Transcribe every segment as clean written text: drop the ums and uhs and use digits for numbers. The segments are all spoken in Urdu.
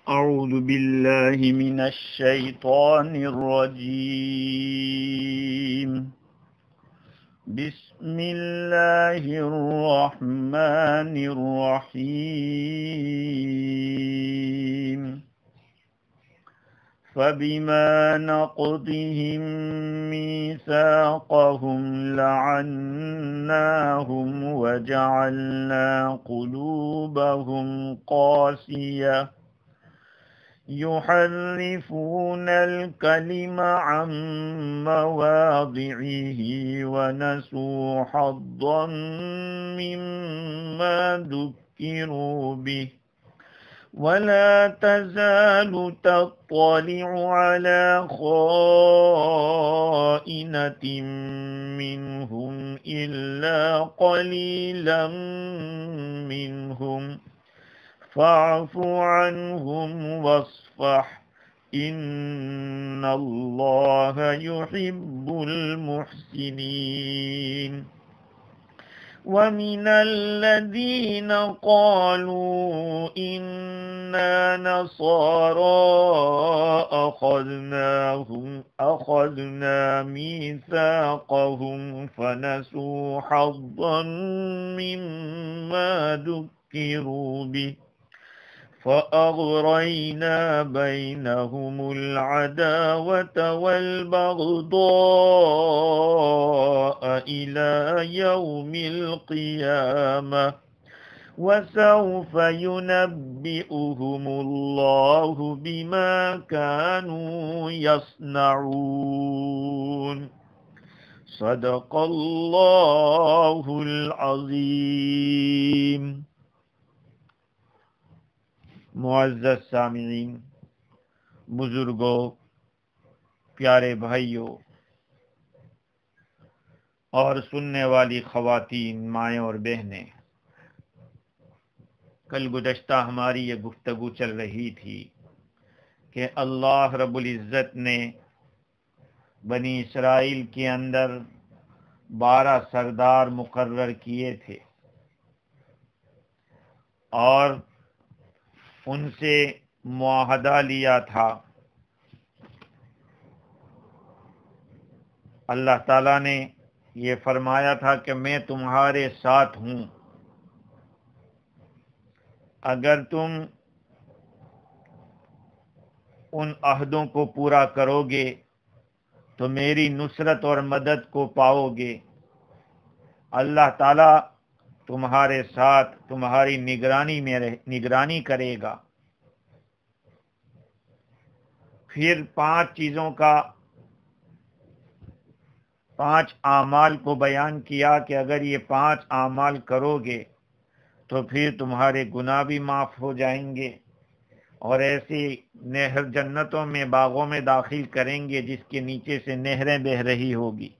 أعوذ بالله من الشيطان الرجيم. بسم الله الرحمن الرحيم. فبما نقضهم ميثاقهم لعناهم وجعلنا قلوبهم قاسية يحرفون الكلم عن مواضعه ونسوا حظا مما ذكروا به ولا تزال تطلع على خائنة منهم إلا قليلا منهم فاعف عنهم واصفح إن الله يحب المحسنين. ومن الذين قالوا إنا نصارى أخذنا ميثاقهم فنسوا حظا مما ذكروا به فأغرينا بينهم العداوة والبغضاء إلى يوم القيامة وسوف ينبئهم الله بما كانوا يصنعون. صدق اللہ العظیم. معزز سامعین، بزرگوں، پیارے بھائیوں اور سننے والی خواتین، مائیں اور بہنیں، کل گزشتہ ہماری یہ گفتگو چل رہی تھی کہ اللہ رب العزت نے بنی اسرائیل کے اندر 12 سردار مقرر کیے تھے اور ان سے معاہدہ لیا تھا. اللہ تعالیٰ نے یہ فرمایا تھا کہ میں تمہارے ساتھ ہوں، اگر تم ان عہدوں کو پورا کرو گے تو میری نصرت اور مدد کو پاؤ گے. اللہ تعالیٰ تمہارے ساتھ تمہاری نگرانی کرے گا. پھر 5 چیزوں کا 5 اعمال کو بیان کیا کہ اگر یہ 5 اعمال کرو گے تو پھر تمہارے گناہ بھی معاف ہو جائیں گے اور ایسی نہر جنتوں میں باغوں میں داخل کریں گے جس کے نیچے سے نہریں بہہ رہی ہوگی.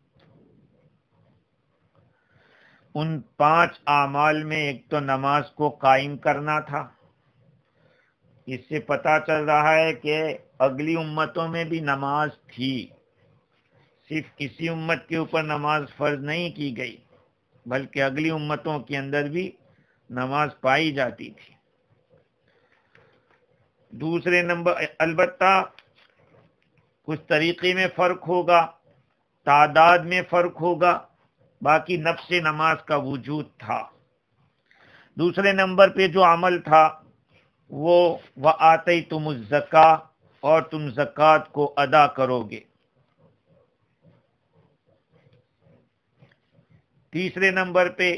ان 5 اعمال میں ایک تو نماز کو قائم کرنا تھا. اس سے پتہ چل رہا ہے کہ اگلی امتوں میں بھی نماز تھی، صرف کسی امت کے اوپر نماز فرض نہیں کی گئی بلکہ اگلی امتوں کے اندر بھی نماز پائی جاتی تھی. دوسرے نمبر، البتہ کچھ طریقے میں فرق ہوگا، تعداد میں فرق ہوگا، باقی نفس نماز کا وجود تھا. دوسرے نمبر پہ جو عمل تھا وہ وَآتَيْتُمُ الزَّكَاةَ، اور تم زکوٰۃ کو ادا کرو گے. تیسرے نمبر پہ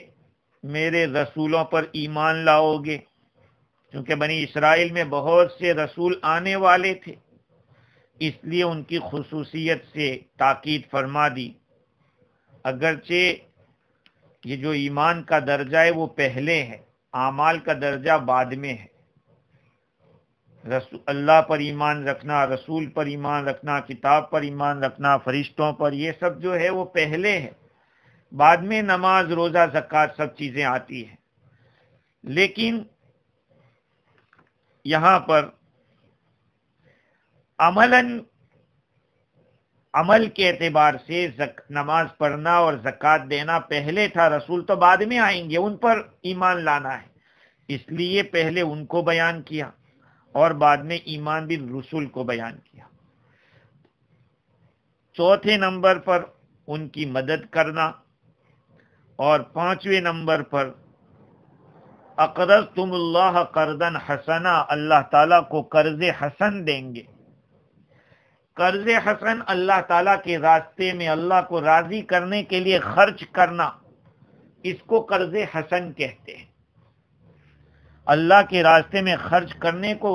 میرے رسولوں پر ایمان لاؤ گے، کیونکہ بنی اسرائیل میں بہت سے رسول آنے والے تھے، اس لیے ان کی خصوصیت سے تاکید فرما دی. اگرچہ یہ جو ایمان کا درجہ ہے وہ پہلے ہے، اعمال کا درجہ بعد میں ہے. اللہ پر ایمان رکھنا، رسول پر ایمان رکھنا، کتاب پر ایمان رکھنا، فرشتوں پر، یہ سب جو ہے وہ پہلے ہے، بعد میں نماز، روزہ، زکوٰۃ سب چیزیں آتی ہیں. لیکن یہاں پر عمل کے اعتبار سے نماز پڑھنا اور زکوٰۃ دینا پہلے تھا، رسول تو بعد میں آئیں گے، ان پر ایمان لانا ہے، اس لیے پہلے ان کو بیان کیا اور بعد میں ایمان بالرسل کو بیان کیا۔ چوتھے نمبر پر ان کی مدد کرنا، اور پانچویں نمبر پر اقرضتم اللہ قرضا حسنا، اللہ تعالیٰ کو قرض حسن دیں گے۔ قرض حسن اللہ تعالیٰ کے راستے میں اللہ کو راضی کرنے کے لیے خرچ کرنا، اس کو قرض حسن کہتے ہیں۔ اللہ کے راستے میں خرچ کرنے کو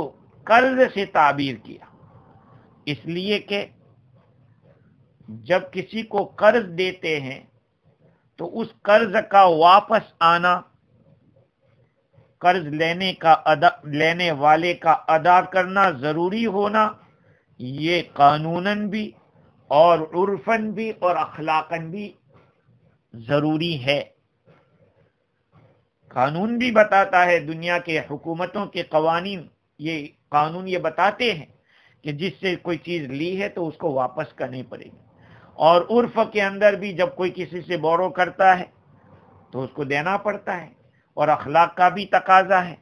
قرض سے تعبیر کیا، اس لیے کہ جب کسی کو قرض دیتے ہیں تو اس قرض کا واپس آنا، قرض لینے والے کا ادا کرنا ضروری ہونا، یہ قانوناً بھی اور عرفاً بھی اور اخلاقاً بھی ضروری ہے۔ قانون بھی بتاتا ہے، دنیا کے حکومتوں کے قوانین، یہ قانون یہ بتاتے ہیں کہ جس سے کوئی چیز لی ہے تو اس کو واپس کرنی پڑے گی، اور عرف کے اندر بھی جب کوئی کسی سے بورو کرتا ہے تو اس کو دینا پڑتا ہے، اور اخلاق کا بھی تقاضا ہے۔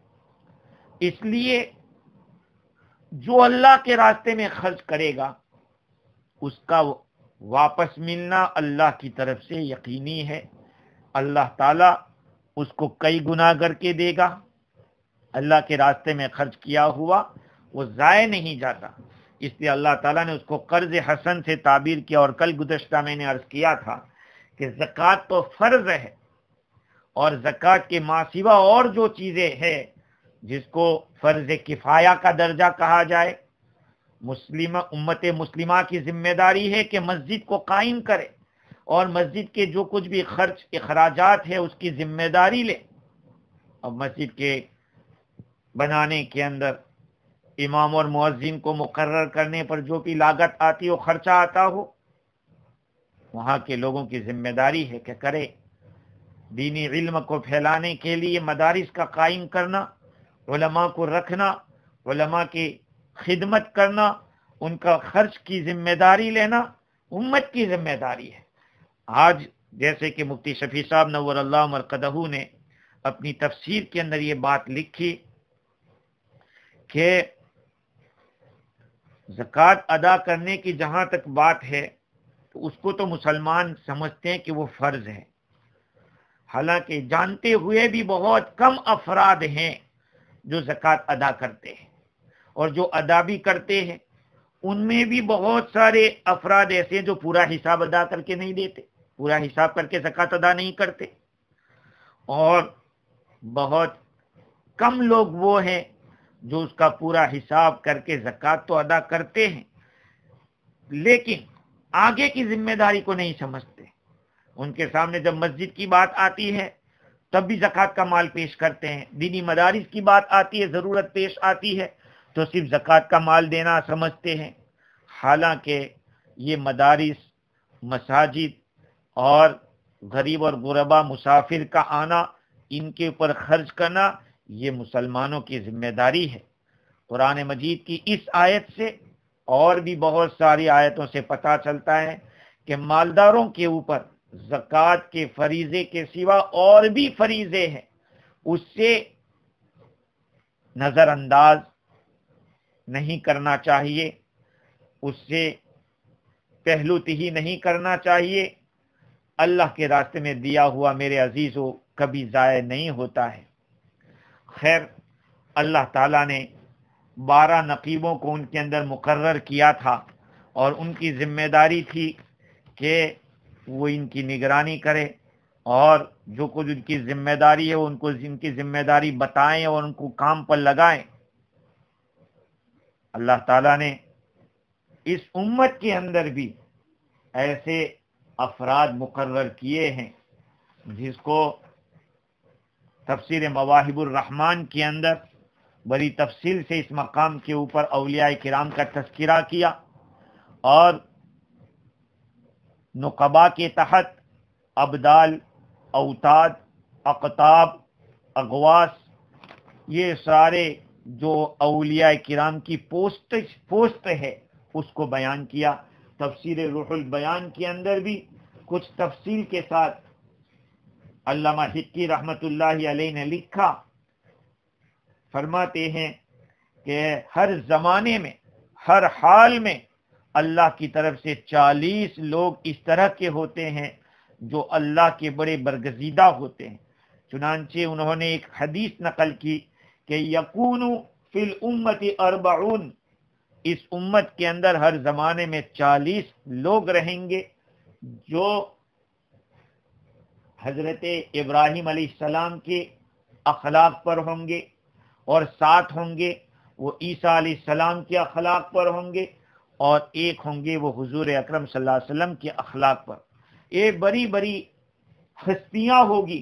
اس لیے جو اللہ کے راستے میں خرچ کرے گا اس کا واپس ملنا اللہ کی طرف سے یقینی ہے۔ اللہ تعالیٰ اس کو کئی گنا کر کے دے گا۔ اللہ کے راستے میں خرچ کیا ہوا وہ ضائع نہیں جاتا، اس لیے اللہ تعالیٰ نے اس کو قرض حسن سے تعبیر کیا۔ اور کل گزشتہ میں نے عرض کیا تھا کہ زکوٰۃ تو فرض ہے، اور زکوٰۃ کے ماں سوا اور جو چیزیں ہیں جس کو فرض کفایہ کا درجہ کہا جائے، امت مسلمہ کی ذمہ داری ہے کہ مسجد کو قائم کرے، اور مسجد کے جو کچھ بھی خرچ اخراجات ہے اس کی ذمہ داری لے۔ اور مسجد کے بنانے کے اندر امام اور مؤذن کو مقرر کرنے پر جو بھی لاگت آتی ہو، خرچہ آتا ہو، وہاں کے لوگوں کی ذمہ داری ہے کہ کرے۔ دینی علم کو پھیلانے کے لیے مدارس کا قائم کرنا، علماء کو رکھنا، علماء کی خدمت کرنا، ان کا خرچ کی ذمہ داری لینا امت کی ذمہ داری ہے۔ آج جیسے کہ مفتی شفیع صاحب نور اللہ مرقدہ نے اپنی تفسیر کے اندر یہ بات لکھی کہ زکوٰۃ ادا کرنے کی جہاں تک بات ہے تو اس کو تو مسلمان سمجھتے ہیں کہ وہ فرض ہے، حالانکہ جانتے ہوئے بھی بہت کم افراد ہیں جو زکوٰۃ ادا کرتے ہیں، اور جو ادا بھی کرتے ہیں ان میں بھی بہت سارے افراد ایسے ہیں جو پورا حساب ادا کر کے نہیں دیتے، پورا حساب کر کے زکوٰۃ ادا نہیں کرتے، اور بہت کم لوگ وہ ہیں جو اس کا پورا حساب کر کے زکوٰۃ تو ادا کرتے ہیں لیکن آگے کی ذمہ داری کو نہیں سمجھتے۔ ان کے سامنے جب مسجد کی بات آتی ہے تب بھی زکوٰۃ کا مال پیش کرتے ہیں، دینی مدارس کی بات آتی ہے، ضرورت پیش آتی ہے تو صرف زکوٰۃ کا مال دینا سمجھتے ہیں، حالانکہ یہ مدارس، مساجد اور غریب اور غربا مسافر کا آنا، ان کے اوپر خرچ کرنا، یہ مسلمانوں کی ذمہ داری ہے۔ قرآن مجید کی اس آیت سے اور بھی بہت ساری آیتوں سے پتہ چلتا ہے کہ مالداروں کے اوپر زکوٰۃ کے فریضے کے سوا اور بھی فریضے ہیں، اس سے نظر انداز نہیں کرنا چاہیے، اس سے پہلو تہی نہیں کرنا چاہیے۔ اللہ کے راستے میں دیا ہوا میرے عزیزو کبھی ضائع نہیں ہوتا ہے۔ خیر، اللہ تعالیٰ نے 12 نقیبوں کو ان کے اندر مقرر کیا تھا، اور ان کی ذمہ داری تھی کہ وہ ان کی نگرانی کرے، اور جو کچھ ان کی ذمہ داری ہے ان کو ان کی ذمہ داری بتائیں اور ان کو کام پر لگائیں۔ اللہ تعالیٰ نے اس امت کے اندر بھی ایسے افراد مقرر کیے ہیں جس کو تفسیر مواہب الرحمن کے اندر بڑی تفصیل سے اس مقام کے اوپر اولیاء کرام کا تذکرہ کیا، اور نقبا کے تحت ابدال، اوتاد، اقطاب، اغواس، یہ سارے جو اولیاء کرام کی پوسٹ ہے اس کو بیان کیا۔ تفسیر روح البیان کے اندر بھی کچھ تفصیل کے ساتھ علامہ حقی رحمت اللہ علیہ نے لکھا، فرماتے ہیں کہ ہر زمانے میں ہر حال میں اللہ کی طرف سے 40 لوگ اس طرح کے ہوتے ہیں جو اللہ کے بڑے برگزیدہ ہوتے ہیں. چنانچہ انہوں نے ایک حدیث نقل کی کہ یکون فی الامت 40، اس امت کے اندر ہر زمانے میں 40 لوگ رہیں گے جو حضرت ابراہیم علیہ السلام کے اخلاق پر ہوں گے، اور 7 ہوں گے وہ عیسیٰ علیہ السلام کے اخلاق پر ہوں گے، اور 1 ہوں گے وہ حضور اکرم صلی اللہ علیہ وسلم کے اخلاق پر. یہ بڑی بڑی ہستیاں ہوگی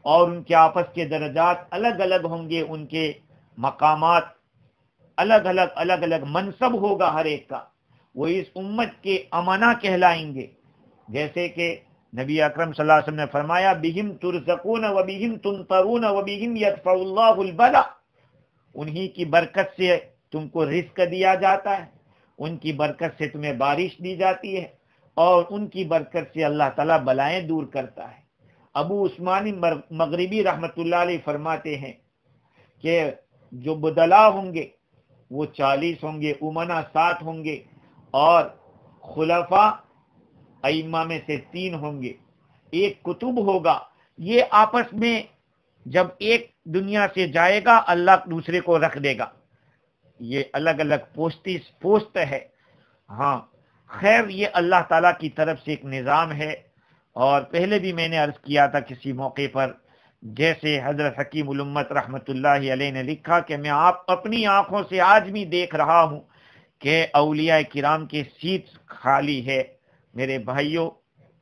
اور ان کے آپس کے درجات الگ الگ ہوں گے، ان کے مقامات الگ الگ منصب ہوگا ہر ایک کا. وہ اس امت کے امنا کہلائیں گے، جیسے کہ نبی اکرم صلی اللہ علیہ وسلم نے فرمایا بہم ترزقون و بہم تنطرون و بہم یدفع اللہ البلا، انہی کی برکت سے تم کو رزق دیا جاتا ہے، ان کی برکت سے تمہیں بارش دی جاتی ہے، اور ان کی برکت سے اللہ تعالیٰ بلائیں دور کرتا ہے. ابو عثمان مغربی رحمۃ اللہ علیہ فرماتے ہیں کہ جو بدلا ہوں گے وہ 40 ہوں گے، امنا 7 ہوں گے، اور خلفاء ائمہ میں سے 3 ہوں گے، ایک کتب ہوگا. یہ آپس میں جب ایک دنیا سے جائے گا اللہ دوسرے کو رکھ دے گا. یہ الگ الگ پوسٹ ہے. ہاں خیر، یہ اللہ تعالیٰ کی طرف سے ایک نظام ہے. اور پہلے بھی میں نے عرض کیا تھا کسی موقع پر، جیسے حضرت حکیم الامت رحمۃ اللہ علیہ نے لکھا کہ میں اپنی آنکھوں سے آج بھی دیکھ رہا ہوں کہ اولیاء کرام کے سیٹ خالی ہے. میرے بھائیوں،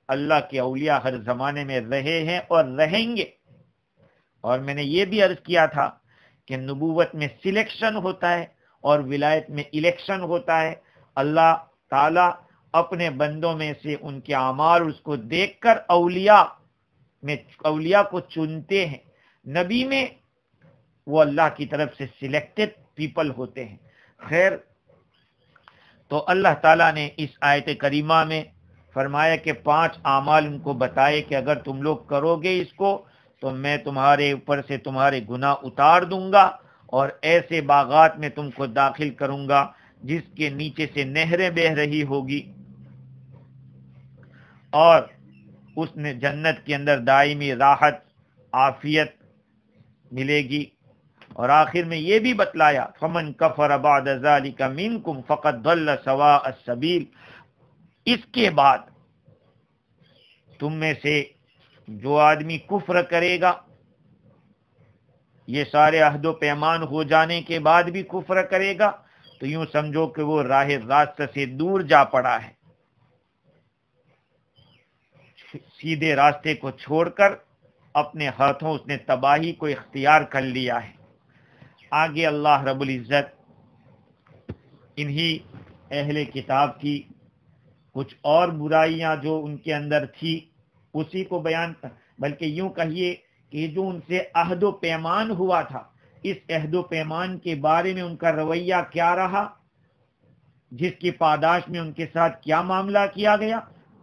اللہ کے اولیاء ہر زمانے میں رہے ہیں اور رہیں گے. اور میں نے یہ بھی عرض کیا تھا کہ نبوت میں سلیکشن ہوتا ہے اور ولایت میں الیکشن ہوتا ہے. اللہ تعالیٰ اپنے بندوں میں سے ان کے اعمال اس کو دیکھ کر اولیاء کو چنتے ہیں. نبی میں وہ اللہ کی طرف سے سلیکٹڈ پیپل ہوتے ہیں. خیر، تو اللہ تعالیٰ نے اس آیت کریمہ میں فرمایا کہ 5 اعمال ان کو بتائے کہ اگر تم لوگ کرو گے اس کو تو میں تمہارے اوپر سے تمہارے گناہ اتار دوں گا، اور ایسے باغات میں تم کو داخل کروں گا جس کے نیچے سے نہریں بہ رہی ہوگی، اور اس نے جنت کے اندر دائمی راحت عافیت ملے گی. اور آخر میں یہ بھی بتلایا فمن کفر بعد ذلک منکم فقد ضل سواء السبیل، اس کے بعد تم میں سے جو آدمی کفر کرے گا، یہ سارے عہد و پیمان ہو جانے کے بعد بھی کفر کرے گا، تو یوں سمجھو کہ وہ راہ راست سے دور جا پڑا ہے، سیدھے راستے کو چھوڑ کر اپنے ہاتھوں اس نے تباہی کو اختیار کر لیا ہے. آگے اللہ رب العزت انہی اہل کتاب کی کچھ اور برائیاں جو ان کے اندر تھی اسی کو بیان، بلکہ یوں کہیے کہ جو ان سے عہد و پیمان ہوا تھا، اس عہد و پیمان کے بارے میں ان کا رویہ کیا رہا، جس کی پاداش میں ان کے ساتھ کیا معاملہ کیا گیا،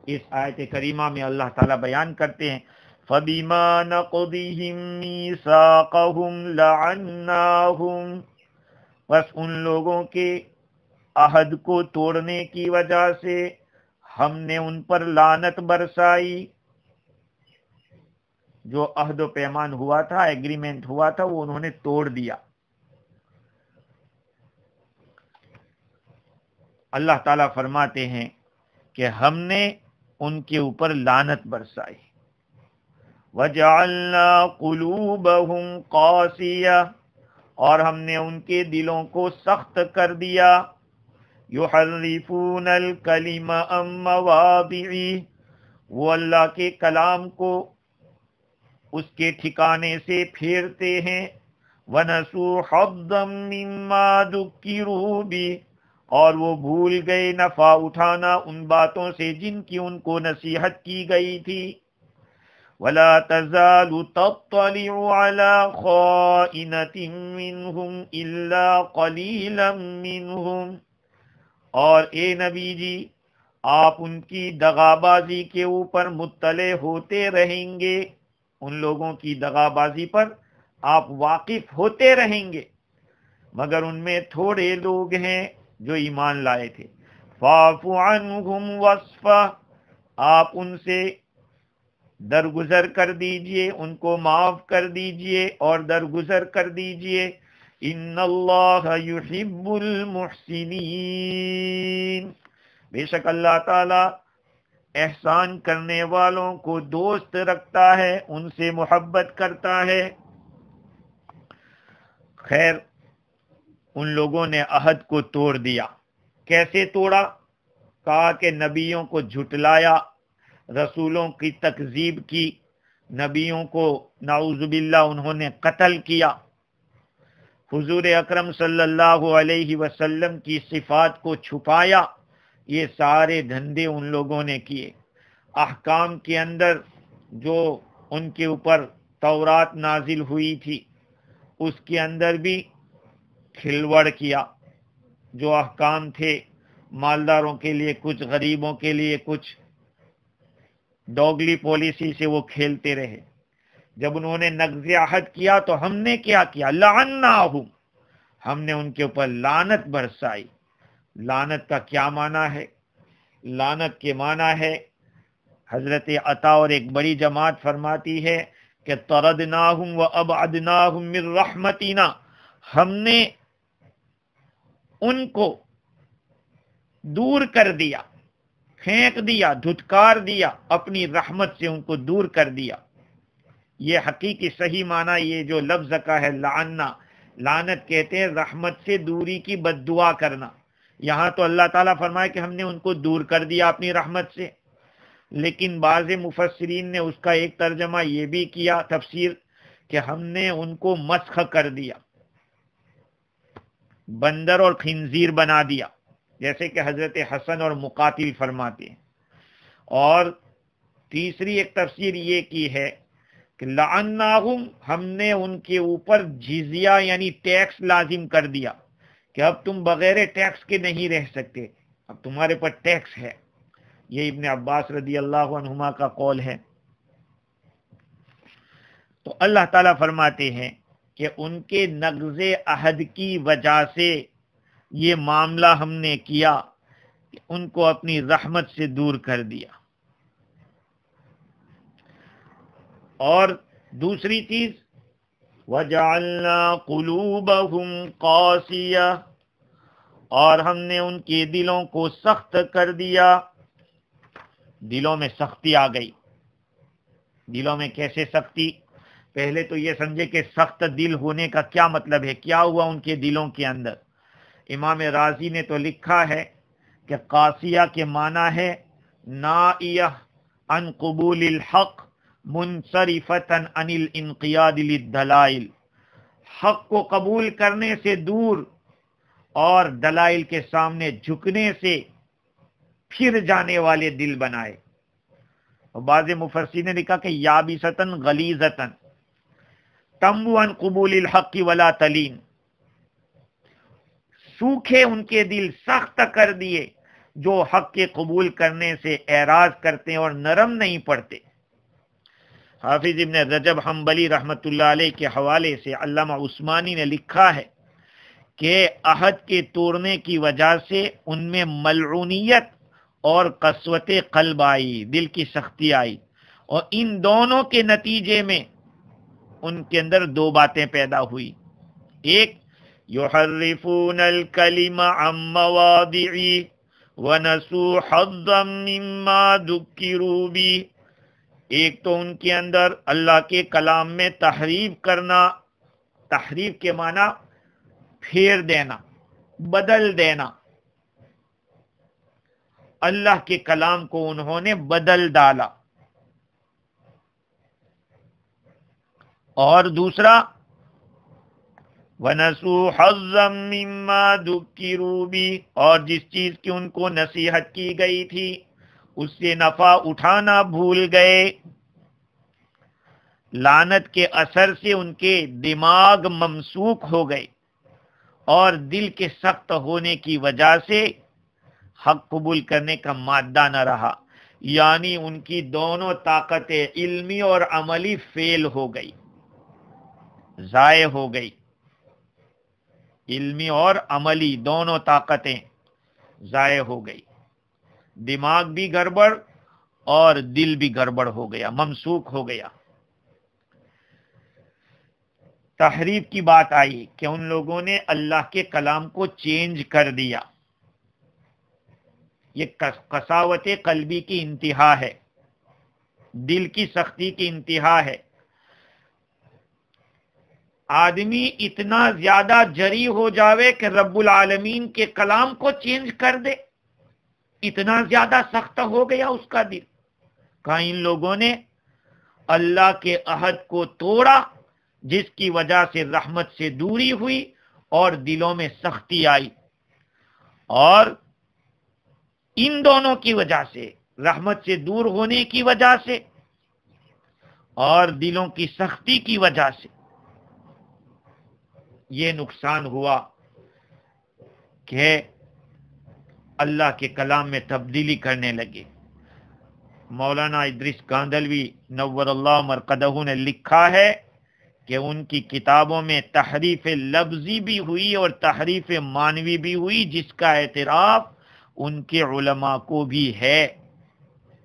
اس آیت کریمہ میں اللہ تعالیٰ بیان کرتے ہیں. فَبِمَا نَقْضِهِم مِّيثَاقَهُمْ لَعَنَّاهُمْ، بس ان لوگوں کے عہد کو توڑنے کی وجہ سے ہم نے ان پر لعنت برسائی. جو عہد و پیمان ہوا تھا، ایگریمنٹ ہوا تھا، وہ انہوں نے توڑ دیا. اللہ تعالیٰ فرماتے ہیں کہ ہم نے ان کے اوپر لعنت برسائی. وَجَعَلْنَا قُلُوبَهُمْ قَاسِيَةً، اور ہم نے ان کے دلوں کو سخت کر دیا. يُحَرِّفُونَ الْكَلِمَ عَن مَّوَاضِعِهِ، وہ اللہ کے کلام کو اس کے ٹھکانے سے پھیرتے ہیں. وَنَسُوا حَظًّا مِّمَّا ذُكِّرُوا بِهِ، اور وہ بھول گئے نفع اٹھانا ان باتوں سے جن کی ان کو نصیحت کی گئی تھی. وَلَا تَزَالُ تَطَّلِعُ عَلَى خَائِنَةٍ مِّنْهُمْ إِلَّا قَلِيلًا مِّنْهُمْ، اور اے نبی جی آپ ان کی دغابازی کے اوپر مطلع ہوتے رہیں گے، ان لوگوں کی دغابازی پر آپ واقف ہوتے رہیں گے. مگر ان میں تھوڑے لوگ ہیں جو ایمان لائے تھے. فاعف عنہم واصفح، آپ ان سے درگزر کر دیجئے، ان کو معاف کر دیجئے اور درگزر کر دیجئے. ان اللہ یحب المحسنین، بے شک اللہ تعالی احسان کرنے والوں کو دوست رکھتا ہے، ان سے محبت کرتا ہے. خیر، ان لوگوں نے عہد کو توڑ دیا. کیسے توڑا؟ کہا کہ نبیوں کو جھٹلایا، رسولوں کی تکذیب کی، نبیوں کو نعوذ باللہ انہوں نے قتل کیا، حضور اکرم صلی اللہ علیہ وسلم کی صفات کو چھپایا. یہ سارے دھندے ان لوگوں نے کیے. احکام کے اندر جو ان کے اوپر تورات نازل ہوئی تھی اس کے اندر بھی کھلواڑ کیا. جو احکام تھے مالداروں کے لیے کچھ، غریبوں کے لیے کچھ، ڈوگلی پالیسی سے وہ کھیلتے رہے. جب انہوں نے نقض عہد کیا تو ہم نے کیا کیا؟ لعناہم، ہم نے ان کے اوپر لعنت برسائی. لعنت کا کیا معنی ہے؟ لعنت کے معنی ہے، حضرت عطا اور ایک بڑی جماعت فرماتی ہے کہ طردناہم وابعدناہم من رحمتنا، ہم نے ان کو دور کر دیا، پھینک دیا، دھتکار دیا، اپنی رحمت سے ان کو دور کر دیا. یہ حقیقی صحیح معنی یہ جو لفظ کا ہے لعننا، لعنت کہتے ہیں رحمت سے دوری کی بد دعا کرنا. یہاں تو اللہ تعالیٰ فرمائے کہ ہم نے ان کو دور کر دیا اپنی رحمت سے، لیکن بعض مفسرین نے اس کا ایک ترجمہ یہ بھی کیا تفسیر کہ ہم نے ان کو مسخ کر دیا، بندر اور خنزیر بنا دیا، جیسے کہ حضرت حسن اور مقاتل فرماتے ہیں. اور تیسری ایک تفسیر یہ کی ہے کہ لعناہم، ہم نے ان کے اوپر جزیہ یعنی ٹیکس لازم کر دیا کہ اب تم بغیر ٹیکس کے نہیں رہ سکتے، اب تمہارے پر ٹیکس ہے. یہ ابن عباس رضی اللہ عنہما کا قول ہے. تو اللہ تعالیٰ فرماتے ہیں کہ ان کے نقض عہد کی وجہ سے یہ معاملہ ہم نے کیا کہ ان کو اپنی رحمت سے دور کر دیا. اور دوسری چیز وَجَعَلْنَا قُلُوبَهُمْ قَاسِيَةً، اور ہم نے ان کے دلوں کو سخت کر دیا. دلوں میں سختی آ گئی. دلوں میں کیسے سختی؟ پہلے تو یہ سمجھے کہ سخت دل ہونے کا کیا مطلب ہے، کیا ہوا ان کے دلوں کے اندر. امام رازی نے تو لکھا ہے کہ قاسیہ کے معنی ہے نائیہ عن قبول الحق منصرفۃ عن الانقیاد للدلائل، حق کو قبول کرنے سے دور اور دلائل کے سامنے جھکنے سے پھر جانے والے دل بنائے. اور بعض مفسرین نے لکھا کہ یابستن غلیظتن تنبو عن قبول الحق ولا تلین، سوکھے ان کے دل، سخت کر دیے جو حق کے قبول کرنے سے اعراض کرتے ہیں اور نرم نہیں پڑتے. حافظ ابن رجب حنبلی رحمۃ اللہ علیہ کے حوالے سے علامہ عثمانی نے لکھا ہے کہ عہد کے توڑنے کی وجہ سے ان میں ملعونیت اور قسوت قلب آئی، دل کی سختی آئی، اور ان دونوں کے نتیجے میں ان کے اندر دو باتیں پیدا ہوئی. ایک یحرفون الکلم عن مواضعہ ونسوا حظا مما ذکروا بہ، ایک تو ان کے اندر اللہ کے کلام میں تحریف کرنا، تحریف کے معنی پھیر دینا، بدل دینا. اللہ کے کلام کو انہوں نے بدل ڈالا. اور دوسرا وَنَسُوا حَظًّا مِّمَّا ذُكِّرُوا بِهِ، اور جس چیز کی ان کو نصیحت کی گئی تھی اس سے نفع اٹھانا بھول گئے. لعنت کے اثر سے ان کے دماغ ممسوک ہو گئے اور دل کے سخت ہونے کی وجہ سے حق قبول کرنے کا مادہ نہ رہا، یعنی ان کی دونوں طاقتیں علمی اور عملی فیل ہو گئی، ضائع ہو گئی. علمی اور عملی دونوں طاقتیں ضائع ہو گئی، دماغ بھی گڑبڑ اور دل بھی گڑبڑ ہو گیا، ممسوک ہو گیا۔ تحریف کی بات آئی کہ ان لوگوں نے اللہ کے کلام کو چینج کر دیا۔ یہ قساوت قلبی کی انتہا ہے، دل کی سختی کی انتہا ہے۔ آدمی اتنا زیادہ جری ہو جاوے کہ رب العالمین کے کلام کو چینج کر دے، اتنا زیادہ سخت ہو گیا اس کا دل۔ کہاں ان لوگوں نے اللہ کے عہد کو توڑا، جس کی وجہ سے رحمت سے دوری ہوئی اور دلوں میں سختی آئی، اور ان دونوں کی وجہ سے، رحمت سے دور ہونے کی وجہ سے اور دلوں کی سختی کی وجہ سے، یہ نقصان ہوا کہ اللہ کے کلام میں تبدیلی کرنے لگے۔ مولانا ادریس کاندھلوی نور اللہ مرقدہ نے لکھا ہے کہ ان کی کتابوں میں تحریف لفظی بھی ہوئی اور تحریف معنوی بھی ہوئی، جس کا اعتراف ان کے علماء کو بھی ہے۔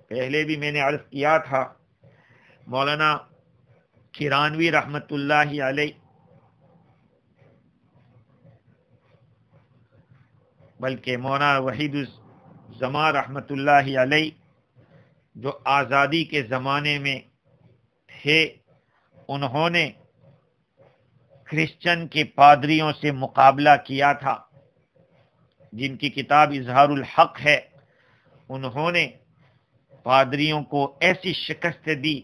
پہلے بھی میں نے عرض کیا تھا، مولانا کرانوی رحمت اللہ علیہ، بلکہ مولانا وحید الزمان رحمت اللہ علیہ، جو آزادی کے زمانے میں تھے، انہوں نے کرسچن کے پادریوں سے مقابلہ کیا تھا، جن کی کتاب اظہار الحق ہے۔ انہوں نے پادریوں کو ایسی شکست دی،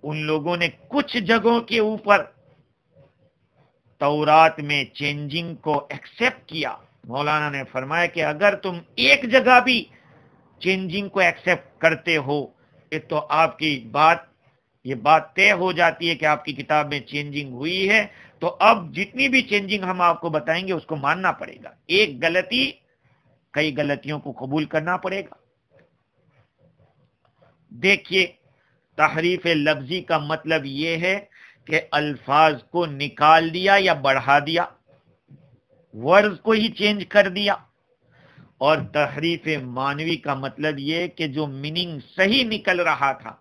ان لوگوں نے کچھ جگہوں کے اوپر تورات میں چینجنگ کو ایکسیپٹ کیا۔ مولانا نے فرمایا کہ اگر تم ایک جگہ بھی چینجنگ کو ایکسیپٹ کرتے ہو تو آپ کی یہ بات طے ہو جاتی ہے کہ آپ کی کتاب میں چینجنگ ہوئی ہے، تو اب جتنی بھی چینجنگ ہم آپ کو بتائیں گے اس کو ماننا پڑے گا، ایک غلطی کئی غلطیوں کو قبول کرنا پڑے گا۔ دیکھیے، تحریف لفظی کا مطلب یہ ہے کہ الفاظ کو نکال دیا یا بڑھا دیا، ورڈز کو ہی چینج کر دیا۔ اور تحریف معنوی کا مطلب یہ کہ جو میننگ صحیح نکل رہا تھا،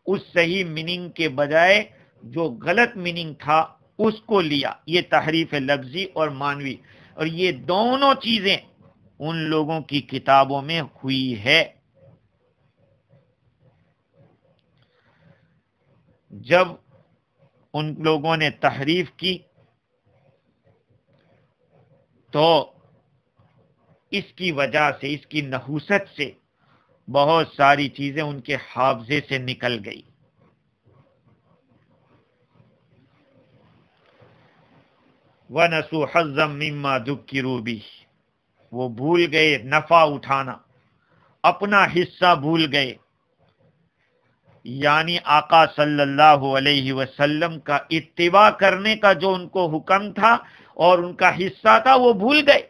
اس صحیح میننگ کے بجائے جو غلط میننگ تھا اس کو لیا۔ یہ تحریف لفظی اور معنوی، اور یہ دونوں چیزیں ان لوگوں کی کتابوں میں ہوئی ہے۔ جب ان لوگوں نے تحریف کی تو اس کی وجہ سے، اس کی نحوست سے بہت ساری چیزیں ان کے حافظے سے نکل گئی۔ وَنَسُوا حَظًّا مِّمَّا ذُكِّرُوا بِهِ، وہ بھول گئے نفع اٹھانا، اپنا حصہ بھول گئے، یعنی آقا صلی اللہ علیہ وسلم کا اتباع کرنے کا جو ان کو حکم تھا اور ان کا حصہ تھا، وہ بھول گئے۔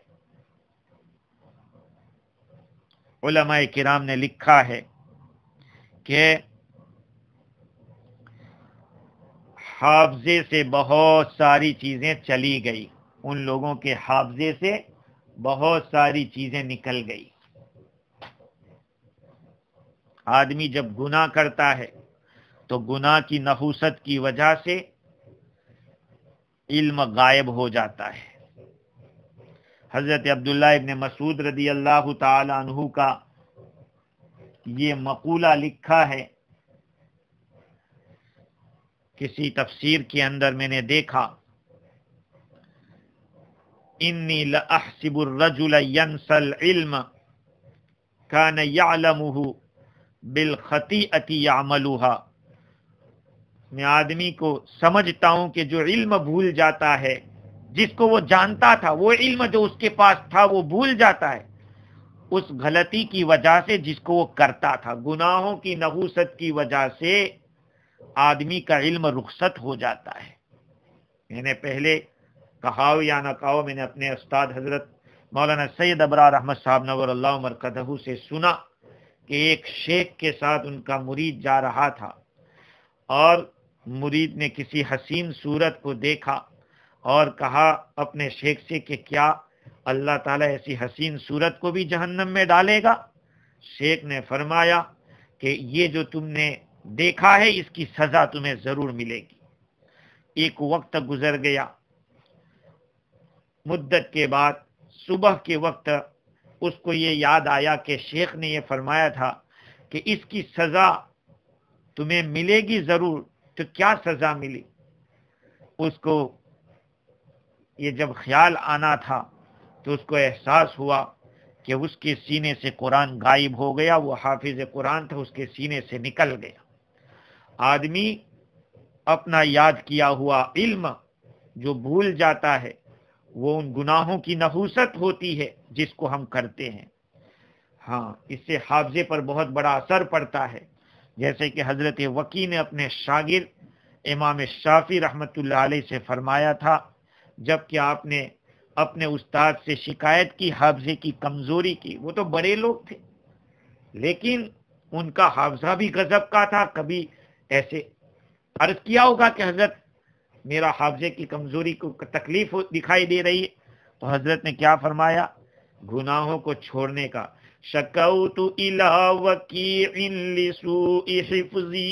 علماء کرام نے لکھا ہے کہ حافظے سے بہت ساری چیزیں چلی گئی، ان لوگوں کے حافظے سے بہت ساری چیزیں نکل گئی۔ آدمی جب گناہ کرتا ہے تو گناہ کی نحوست کی وجہ سے علم غائب ہو جاتا ہے۔ حضرت عبداللہ ابن مسعود رضی اللہ تعالی عنہ کا یہ مقولہ لکھا ہے، کسی تفسیر کے اندر میں نے دیکھا، انی لأحسب الرجل ینسى العلم کان یعلمہ بالخطیئۃ یعملها، میں آدمی کو سمجھتا ہوں کہ جو علم بھول جاتا ہے، جس کو وہ جانتا تھا، وہ علم جو اس کے پاس تھا وہ بھول جاتا ہے اس غلطی کی وجہ سے جس کو وہ کرتا تھا۔ گناہوں کی نحوست کی وجہ سے آدمی کا علم رخصت ہو جاتا ہے۔ میں نے پہلے کہا ہو یا نہ کہا، میں نے اپنے استاد حضرت مولانا سید ابرار احمد صاحب نور اللہ مرقدہ سے سنا کہ ایک شیخ کے ساتھ ان کا مرید جا رہا تھا، اور مرید نے کسی حسین صورت کو دیکھا اور کہا اپنے شیخ سے کہ کیا اللہ تعالیٰ ایسی حسین صورت کو بھی جہنم میں ڈالے گا؟ شیخ نے فرمایا کہ یہ جو تم نے دیکھا ہے اس کی سزا تمہیں ضرور ملے گی۔ ایک وقت گزر گیا، مدت کے بعد صبح کے وقت اس کو یہ یاد آیا کہ شیخ نے یہ فرمایا تھا کہ اس کی سزا تمہیں ملے گی ضرور، تو کیا سزا ملی؟ اس کو یہ جب خیال آنا تھا تو اس کو احساس ہوا کہ اس کے سینے سے قرآن غائب ہو گیا، وہ حافظ قرآن تھا، اس کے سینے سے نکل گیا۔ آدمی اپنا یاد کیا ہوا علم جو بھول جاتا ہے وہ ان گناہوں کی نحوست ہوتی ہے جس کو ہم کرتے ہیں۔ ہاں، اس سے حافظے پر بہت بڑا اثر پڑتا ہے، جیسے کہ حضرت وکی نے اپنے شاگرد امام شافعی رحمۃ اللہ علیہ سے فرمایا تھا، جب کہ آپ نے اپنے استاد سے شکایت کی حافظے کی کمزوری کی، وہ تو بڑے لوگ تھے لیکن ان کا حافظہ بھی غضب کا تھا، کبھی ایسے عرض کیا ہوگا کہ حضرت میرا حافظے کی کمزوری کو تکلیف دکھائی دے رہی ہے، تو حضرت نے کیا فرمایا؟ گناہوں کو چھوڑنے کا۔ شکوت الی وکیع لسوء حفظی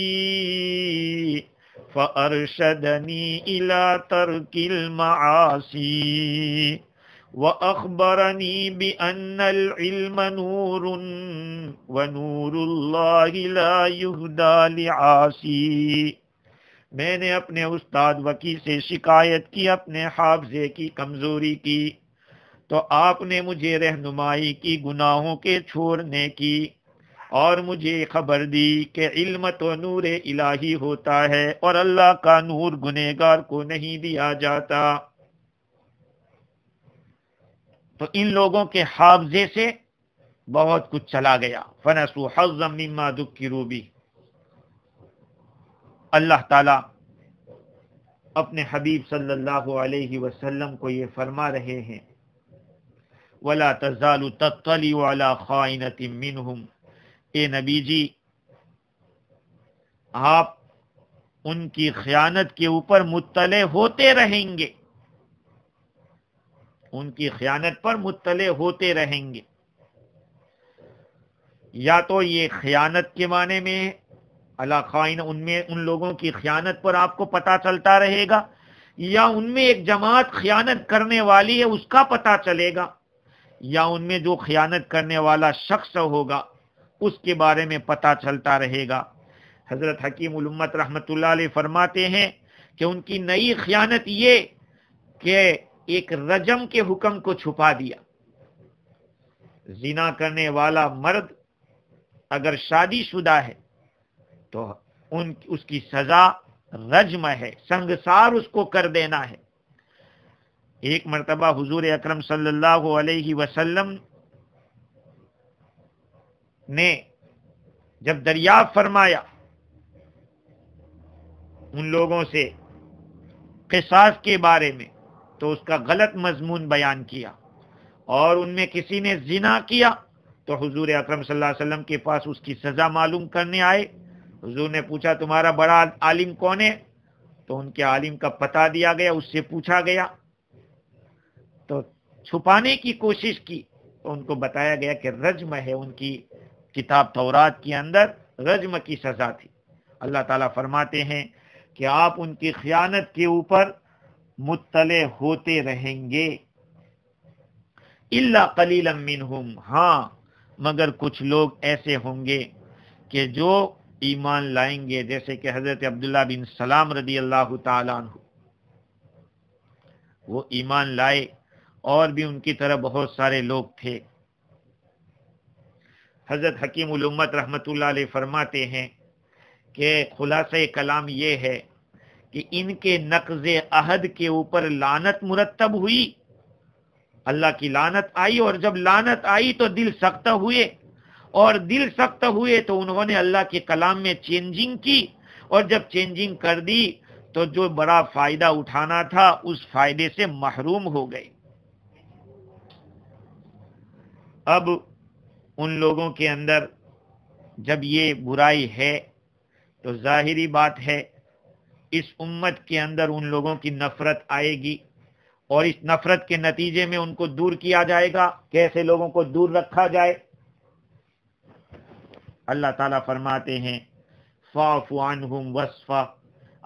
فارشدنی الی ترک المعاصی وأخبرني بأن العلم نور ونور الله لا يهدى لعاصي۔ میں نے اپنے استاد وکی سے شکایت کی اپنے حافظے کی کمزوری کی، تو آپ نے مجھے رہنمائی کی گناہوں کے چھوڑنے کی، اور مجھے خبر دی کہ علم تو نور الہی ہوتا ہے اور اللہ کا نور گنہگار کو نہیں دیا جاتا۔ تو ان لوگوں کے حافظے سے بہت کچھ چلا گیا۔ فنسوا حظا مما ذکروا بہ۔ اللہ تعالی اپنے حبیب صلی اللہ علیہ وسلم کو یہ فرما رہے ہیں، وَلَا تَزَالُ تَطَّلِعُ عَلَى خَائِنَةٍ مِّنْهُمْ۔ اے نبی جی، آپ ان کی خیانت کے اوپر مطلع ہوتے رہیں گے، ان کی خیانت پر مطلع ہوتے رہیں گے۔ یا تو یہ خیانت کے معنی میں اللہ خائن، ان لوگوں کی خیانت پر آپ کو پتا چلتا رہے گا، یا ان میں ایک جماعت خیانت کرنے والی ہے اس کا پتا چلے گا، یا ان میں جو خیانت کرنے والا شخص ہوگا اس کے بارے میں پتا چلتا رہے گا۔ حضرت حکیم الامت رحمت اللہ علیہ فرماتے ہیں کہ ان کی نئی خیانت یہ کہ ایک رجم کے حکم کو چھپا دیا۔ زنا کرنے والا مرد اگر شادی شدہ ہے تو اس کی سزا رجم ہے، سنگسار اس کو کر دینا ہے۔ ایک مرتبہ حضور اکرم صلی اللہ علیہ وسلم نے جب دریافت فرمایا ان لوگوں سے قصاص کے بارے میں، تو اس کا غلط مضمون بیان کیا، اور ان میں کسی نے زنا کیا تو حضور اکرم صلی اللہ علیہ وسلم کے پاس اس کی سزا معلوم کرنے آئے۔ حضور نے پوچھا تمہارا بڑا عالم کون ہے؟ تو ان کے عالم کا پتہ دیا گیا، اس سے پوچھا گیا تو چھپانے کی کوشش کی تو ان کو بتایا گیا کہ رجم ہے، ان کی کتاب تورات کے اندر رجم کی سزا تھی۔ اللہ تعالیٰ فرماتے ہیں کہ آپ ان کی خیانت کے اوپر مطلع ہوتے رہیں گے۔ الا قلیلا منہم، ہاں مگر کچھ لوگ ایسے ہوں گے کہ جو ایمان لائیں گے، جیسے کہ حضرت عبداللہ بن سلام رضی اللہ تعالیٰ عنہ، وہ ایمان لائے، اور بھی ان کی طرح بہت سارے لوگ تھے۔ حضرت حکیم الامت رحمت اللہ علیہ فرماتے ہیں کہ خلاصہ کلام یہ ہے کہ ان کے نقض عہد کے اوپر لعنت مرتب ہوئی، اللہ کی لعنت آئی، اور جب لعنت آئی تو دل سخت ہوئے، اور دل سخت ہوئے تو انہوں نے اللہ کے کلام میں چینجنگ کی، اور جب چینجنگ کر دی تو جو بڑا فائدہ اٹھانا تھا اس فائدے سے محروم ہو گئے۔ اب ان لوگوں کے اندر جب یہ برائی ہے تو ظاہری بات ہے اس امت کے اندر ان لوگوں کی نفرت آئے گی، اور اس نفرت کے نتیجے میں ان کو دور کیا جائے گا. کیسے لوگوں کو دور رکھا جائے؟ اللہ تعالیٰ فرماتے ہیں فاعف عنہم واصفح،